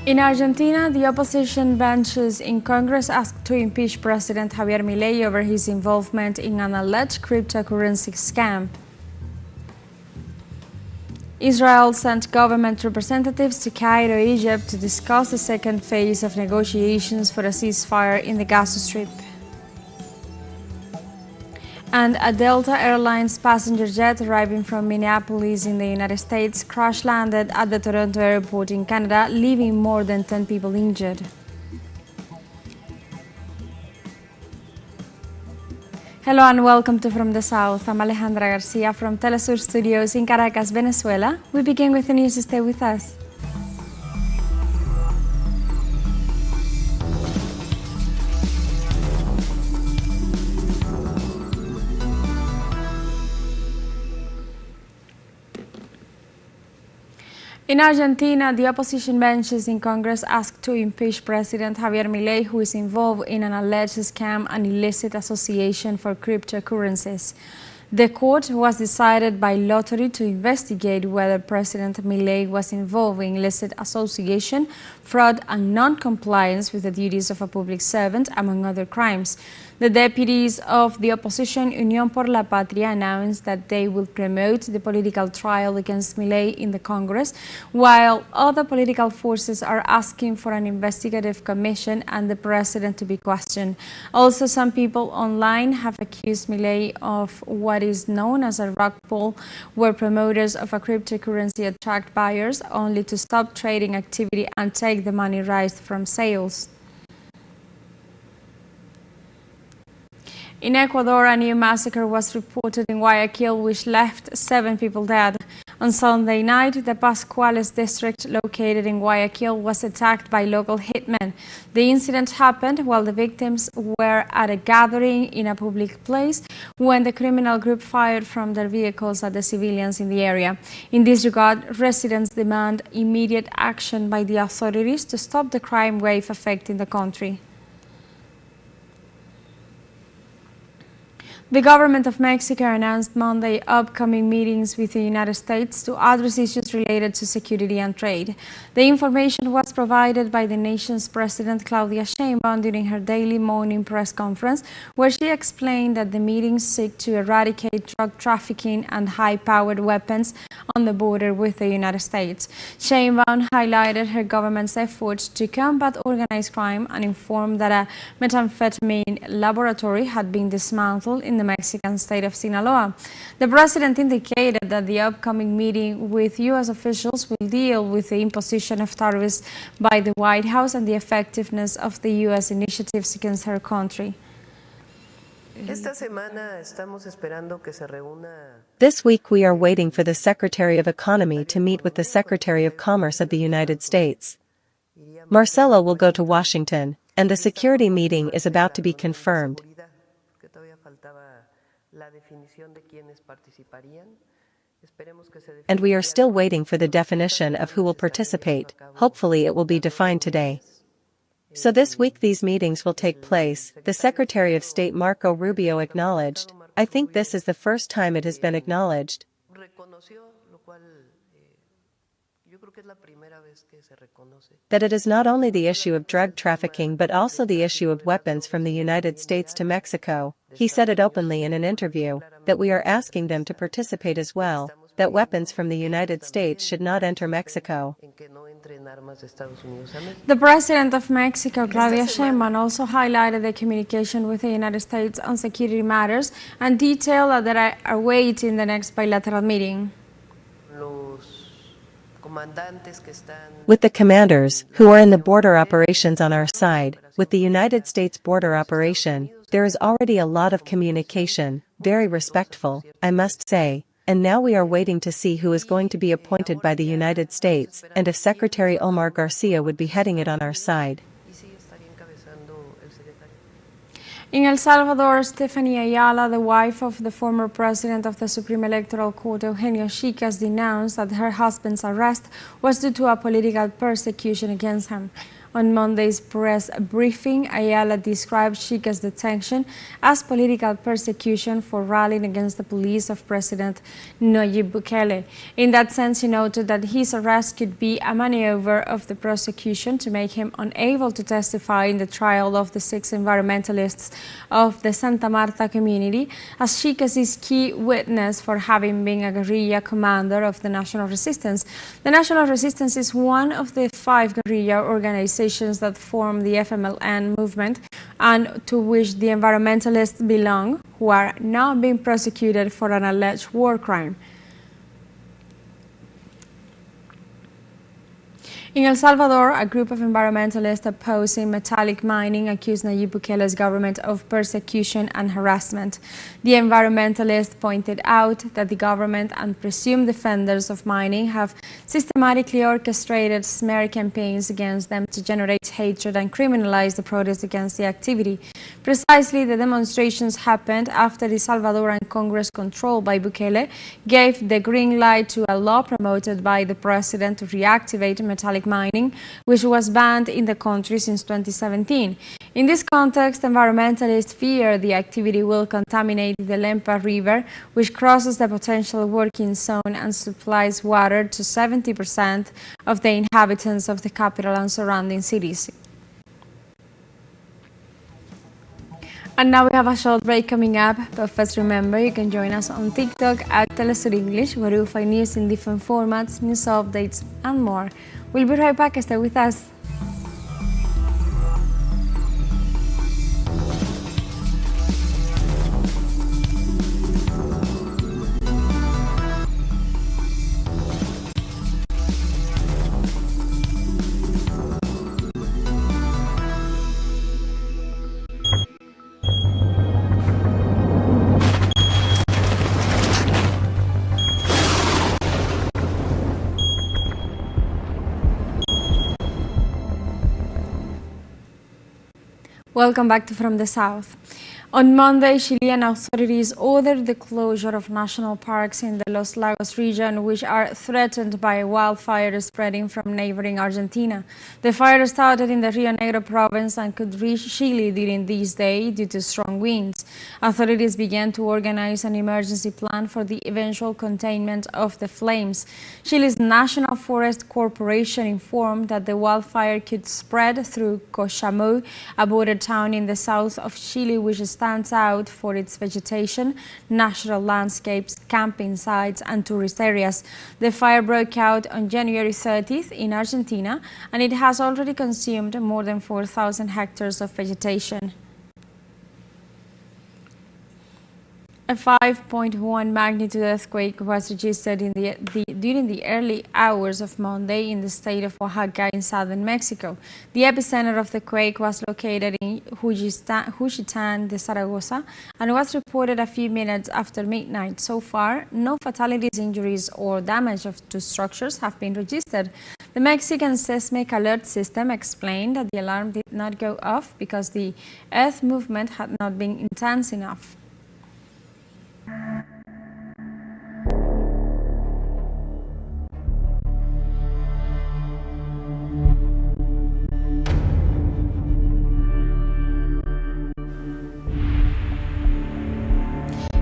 In Argentina, the opposition benches in Congress asked to impeach President Javier Milei over his involvement in an alleged cryptocurrency scam. Israel sent government representatives to Cairo, Egypt, to discuss the second phase of negotiations for a ceasefire in the Gaza Strip. And a Delta Airlines passenger jet arriving from Minneapolis in the United States crash-landed at the Toronto airport in Canada, leaving more than 10 people injured. Hello and welcome to From the South. I'm Alejandra Garcia from teleSUR Studios in Caracas, Venezuela. We begin with the news. Stay with us. In Argentina, the opposition benches in Congress asked to impeach President Javier Milei, who is involved in an alleged scam and illicit association for cryptocurrencies. The court was decided by lottery to investigate whether President Milei was involved in illicit association, fraud and non-compliance with the duties of a public servant, among other crimes. The deputies of the opposition Unión por la Patria announced that they will promote the political trial against Milei in the Congress, while other political forces are asking for an investigative commission and the president to be questioned. Also, some people online have accused Milei of what is known as a rug pull, where promoters of a cryptocurrency attract buyers only to stop trading activity and take the money raised from sales. In Ecuador, a new massacre was reported in Guayaquil, which left 7 people dead. On Sunday night, the Pascuales district, located in Guayaquil, was attacked by local hitmen. The incident happened while the victims were at a gathering in a public place when the criminal group fired from their vehicles at the civilians in the area. In this regard, residents demand immediate action by the authorities to stop the crime wave affecting the country. The government of Mexico announced Monday upcoming meetings with the United States to address issues related to security and trade. The information was provided by the nation's President Claudia Sheinbaum during her daily morning press conference, where she explained that the meetings seek to eradicate drug trafficking and high-powered weapons on the border with the United States. Sheinbaum highlighted her government's efforts to combat organized crime and informed that a methamphetamine laboratory had been dismantled in the Mexican state of Sinaloa. The president indicated that the upcoming meeting with U.S. officials will deal with the imposition of tariffs by the White House and the effectiveness of the U.S. initiatives against her country. This week we are waiting for the Secretary of Economy to meet with the Secretary of Commerce of the United States. Marcelo will go to Washington, and the security meeting is about to be confirmed. And we are still waiting for the definition of who will participate. Hopefully it will be defined today. So this week these meetings will take place, the Secretary of State Marco Rubio acknowledged. I think this is the first time it has been acknowledged. That it is not only the issue of drug trafficking but also the issue of weapons from the United States to Mexico. He said it openly in an interview, that we are asking them to participate as well, that weapons from the United States should not enter Mexico. The President of Mexico, Claudia Sheinbaum, also highlighted the communication with the United States on security matters and detailed that are awaiting the next bilateral meeting. With the commanders, who are in the border operations on our side, with the United States border operation, there is already a lot of communication, very respectful, I must say, and now we are waiting to see who is going to be appointed by the United States, and if Secretary Omar Garcia would be heading it on our side. In El Salvador, Stephanie Ayala, the wife of the former president of the Supreme Electoral Court, Eugenio Chicas, denounced that her husband's arrest was due to a political persecution against him. On Monday's press briefing, Ayala described Shika's detention as political persecution for rallying against the police of President Nayib Bukele. In that sense, he noted that his arrest could be a maneuver of the prosecution to make him unable to testify in the trial of the 6 environmentalists of the Santa Marta community, as Shika is key witness for having been a guerrilla commander of the National Resistance. The National Resistance is one of the 5 guerrilla organizations that form the FMLN movement and to which the environmentalists belong, who are now being prosecuted for an alleged war crime. In El Salvador, a group of environmentalists opposing metallic mining accused Nayib Bukele's government of persecution and harassment. The environmentalists pointed out that the government and presumed defenders of mining have systematically orchestrated smear campaigns against them to generate hatred and criminalize the protest against the activity. Precisely, the demonstrations happened after the Salvadoran Congress, controlled by Bukele, gave the green light to a law promoted by the president to reactivate metallic mining, which was banned in the country since 2017. In this context, environmentalists fear the activity will contaminate the Lempa River, which crosses the potential working zone and supplies water to 70% of the inhabitants of the capital and surrounding cities. And now we have a short break coming up, but first remember you can join us on TikTok at teleSUR English, where you'll find news in different formats, news updates and more. We'll be right back, stay with us. Welcome back to From the South. On Monday, Chilean authorities ordered the closure of national parks in the Los Lagos region, which are threatened by a wildfire spreading from neighboring Argentina. The fire started in the Rio Negro province and could reach Chile during this day due to strong winds. Authorities began to organize an emergency plan for the eventual containment of the flames. Chile's National Forest Corporation informed that the wildfire could spread through Cochamu, a border town in the south of Chile, which stands out for its vegetation, natural landscapes, camping sites and tourist areas. The fire broke out on January 30th in Argentina, and it has already consumed more than 4,000 hectares of vegetation. A 5.1 magnitude earthquake was registered during the early hours of Monday in the state of Oaxaca in southern Mexico. The epicenter of the quake was located in Juchitán de Zaragoza and was reported a few minutes after midnight. So far, no fatalities, injuries or damage to structures have been registered. The Mexican seismic alert system explained that the alarm did not go off because the earth movement had not been intense enough.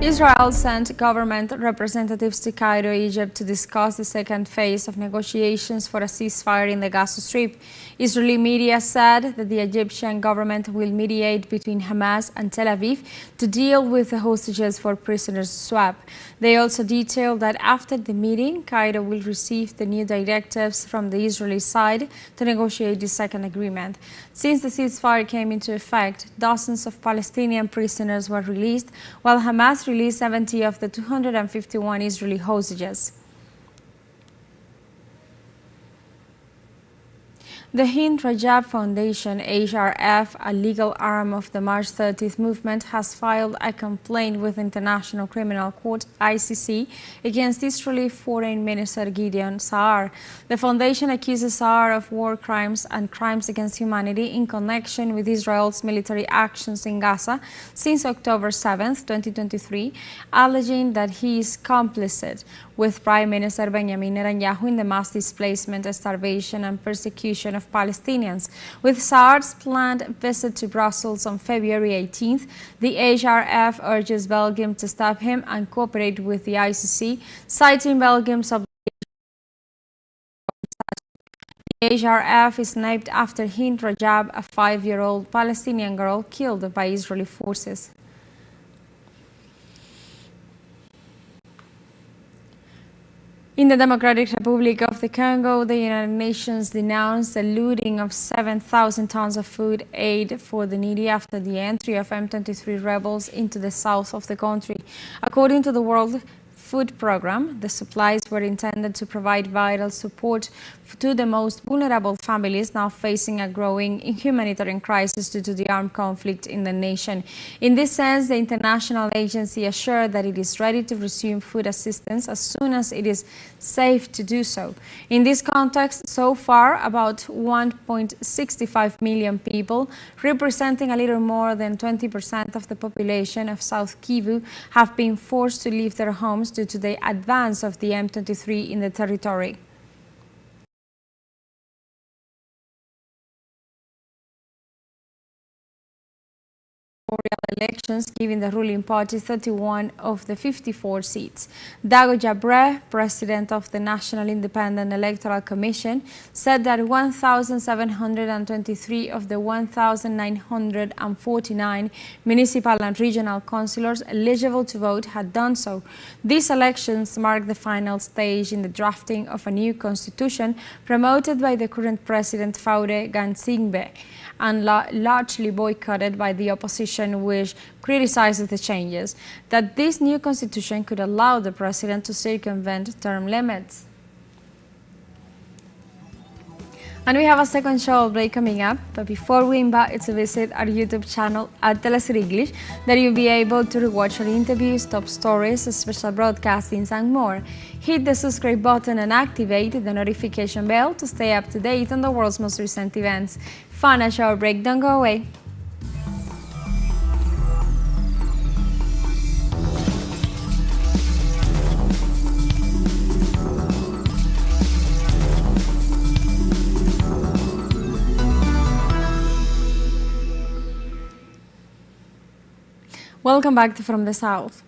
Israel sent government representatives to Cairo, Egypt, to discuss the second phase of negotiations for a ceasefire in the Gaza Strip. Israeli media said that the Egyptian government will mediate between Hamas and Tel Aviv to deal with the hostages for prisoners swap. They also detailed that after the meeting, Cairo will receive the new directives from the Israeli side to negotiate the second agreement. Since the ceasefire came into effect, dozens of Palestinian prisoners were released, while Hamas released 70 of the 251 Israeli hostages. The Hind Rajab Foundation, HRF, a legal arm of the March 30th movement, has filed a complaint with International Criminal Court, ICC, against Israeli Foreign Minister Gideon Saar. The foundation accuses Saar of war crimes and crimes against humanity in connection with Israel's military actions in Gaza since October 7, 2023, alleging that he is complicit with Prime Minister Benjamin Netanyahu in the mass displacement, starvation and persecution of of Palestinians. With Saad's planned visit to Brussels on February 18th, the HRF urges Belgium to stop him and cooperate with the ICC, citing Belgium's obligation. The HRF is named after Hind Rajab, a 5-year-old Palestinian girl killed by Israeli forces. In the Democratic Republic of the Congo, the United Nations denounced the looting of 7,000 tons of food aid for the needy after the entry of M23 rebels into the south of the country. According to the World Food Program, the supplies were intended to provide vital support to the most vulnerable families now facing a growing humanitarian crisis due to the armed conflict in the nation. In this sense, the international agency assured that it is ready to resume food assistance as soon as it is safe to do so. In this context, so far, about 1.65 million people, representing a little more than 20% of the population of South Kivu, have been forced to leave their homes due to the advance of the M23 in the territory. Elections, giving the ruling party 31 of the 54 seats. Dago Jabre, president of the National Independent Electoral Commission, said that 1,723 of the 1,949 municipal and regional councillors eligible to vote had done so. These elections mark the final stage in the drafting of a new constitution promoted by the current president Faure Gnassingbe and largely boycotted by the opposition, which criticizes the changes, that this new constitution could allow the president to circumvent term limits. And we have a second show break coming up, but before we invite you to visit our YouTube channel at teleSUR English, that you'll be able to rewatch our interviews, top stories, special broadcastings and more. Hit the subscribe button and activate the notification bell to stay up to date on the world's most recent events. Final show break, don't go away. Welcome back to From the South.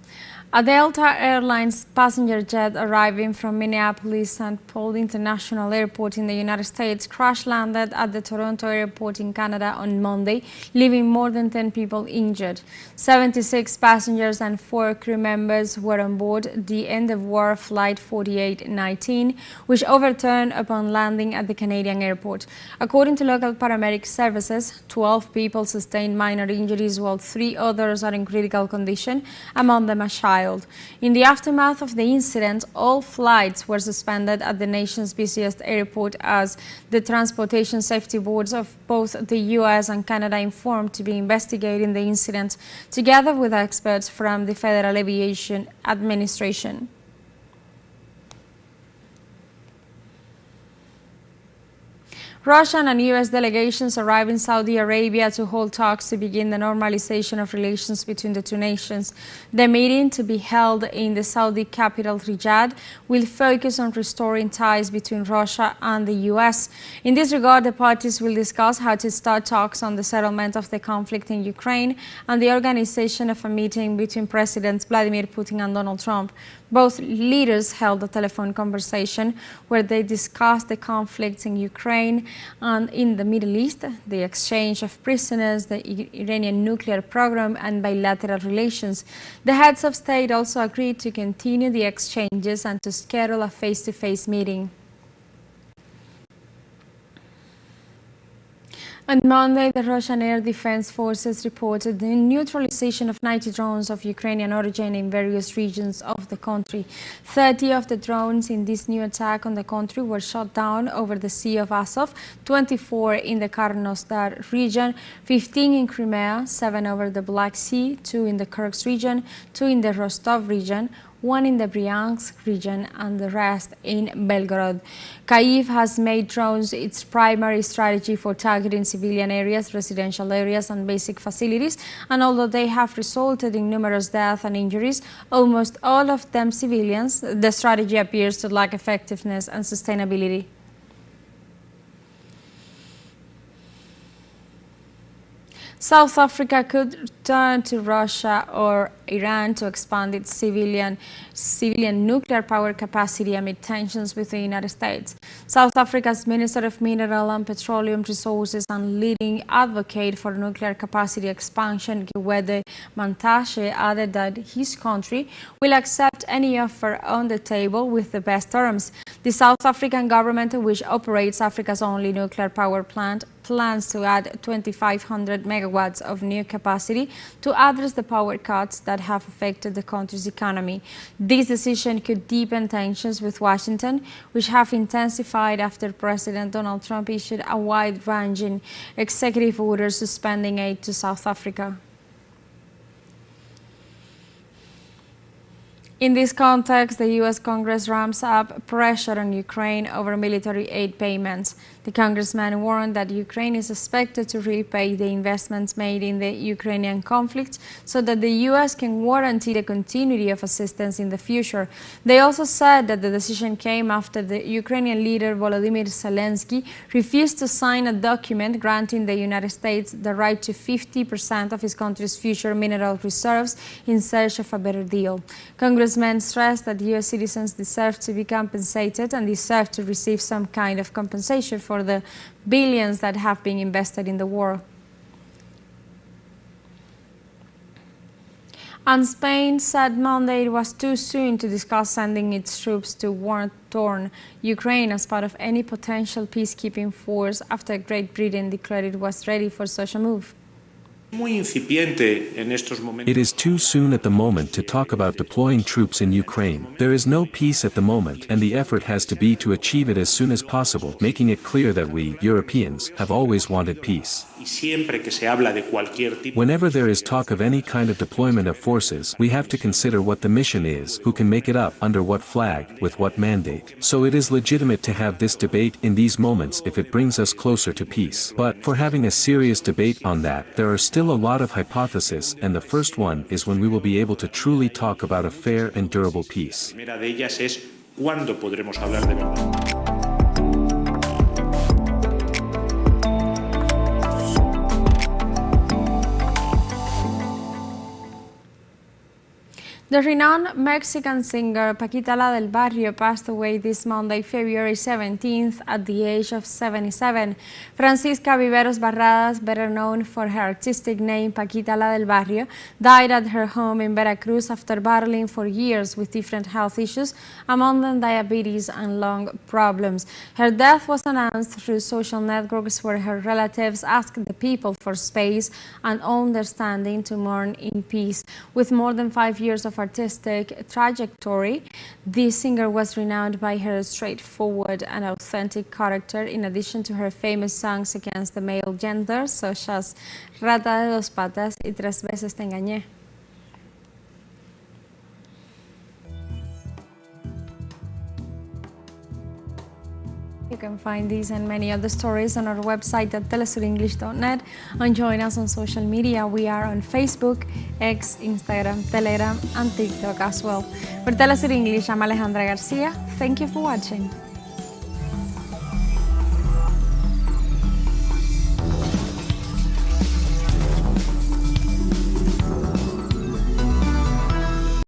A Delta Airlines passenger jet arriving from Minneapolis-St. Paul International Airport in the United States crash-landed at the Toronto Airport in Canada on Monday, leaving more than 10 people injured. 76 passengers and 4 crew members were on board the end-of-war Flight 4819, which overturned upon landing at the Canadian airport. According to local paramedic services, 12 people sustained minor injuries while 3 others are in critical condition, among them a child. In the aftermath of the incident, all flights were suspended at the nation's busiest airport as the transportation safety boards of both the U.S. and Canada informed to be investigating the incident together with experts from the Federal Aviation Administration. Russian and U.S. delegations arrived in Saudi Arabia to hold talks to begin the normalization of relations between the two nations. The meeting, to be held in the Saudi capital Riyadh, will focus on restoring ties between Russia and the U.S. In this regard, the parties will discuss how to start talks on the settlement of the conflict in Ukraine and the organization of a meeting between Presidents Vladimir Putin and Donald Trump. Both leaders held a telephone conversation where they discussed the conflicts in Ukraine and in the Middle East, the exchange of prisoners, the Iranian nuclear program, and bilateral relations. The heads of state also agreed to continue the exchanges and to schedule a face-to-face meeting. On Monday, the Russian Air Defense Forces reported the neutralization of 90 drones of Ukrainian origin in various regions of the country. 30 of the drones in this new attack on the country were shot down over the Sea of Azov, 24 in the Krasnodar region, 15 in Crimea, 7 over the Black Sea, 2 in the Kursk region, 2 in the Rostov region, 1 in the Bryansk region and the rest in Belgorod. Kyiv has made drones its primary strategy for targeting civilian areas, residential areas and basic facilities, and although they have resulted in numerous deaths and injuries, almost all of them civilians, the strategy appears to lack effectiveness and sustainability. South Africa could turn to Russia or Iran to expand its civilian nuclear power capacity amid tensions with the United States. South Africa's Minister of Mineral and Petroleum Resources and leading advocate for nuclear capacity expansion, Gwede Mantashe, added that his country will accept any offer on the table with the best terms. The South African government, which operates Africa's only nuclear power plant, plans to add 2,500 megawatts of new capacity to address the power cuts that have affected the country's economy. This decision could deepen tensions with Washington, which have intensified after President Donald Trump issued a wide-ranging executive order suspending aid to South Africa. In this context, the U.S. Congress ramps up pressure on Ukraine over military aid payments. The congressman warned that Ukraine is expected to repay the investments made in the Ukrainian conflict so that the U.S. can guarantee the continuity of assistance in the future. They also said that the decision came after the Ukrainian leader Volodymyr Zelensky refused to sign a document granting the United States the right to 50% of his country's future mineral reserves in search of a better deal. Congressmen stressed that U.S. citizens deserve to be compensated and deserve to receive some kind of compensation for the billions that have been invested in the war. And Spain said Monday it was too soon to discuss sending its troops to war-torn Ukraine as part of any potential peacekeeping force after Great Britain declared it was ready for such a move. It is too soon at the moment to talk about deploying troops in Ukraine. There is no peace at the moment, and the effort has to be to achieve it as soon as possible, making it clear that we, Europeans, have always wanted peace. Whenever there is talk of any kind of deployment of forces, we have to consider what the mission is, who can make it up, under what flag, with what mandate. So it is legitimate to have this debate in these moments if it brings us closer to peace. But for having a serious debate on that, there are still a lot of hypotheses, and the first one is when we will be able to truly talk about a fair and durable peace. The renowned Mexican singer Paquita La del Barrio passed away this Monday, February 17th, at the age of 77. Francisca Viveros Barradas, better known for her artistic name Paquita La del Barrio, died at her home in Veracruz after battling for years with different health issues, among them diabetes and lung problems. Her death was announced through social networks where her relatives asked the people for space and understanding to mourn in peace. With more than 5 years of artistic trajectory, the singer was renowned by her straightforward and authentic character, in addition to her famous songs against the male gender, such as Rata de dos patas y Tres veces te engañé. You can find these and many other stories on our website at telesurenglish.net, and join us on social media. We are on Facebook, X, Instagram, Telegram and TikTok as well. For Telesur English, I'm Alejandra Garcia. Thank you for watching.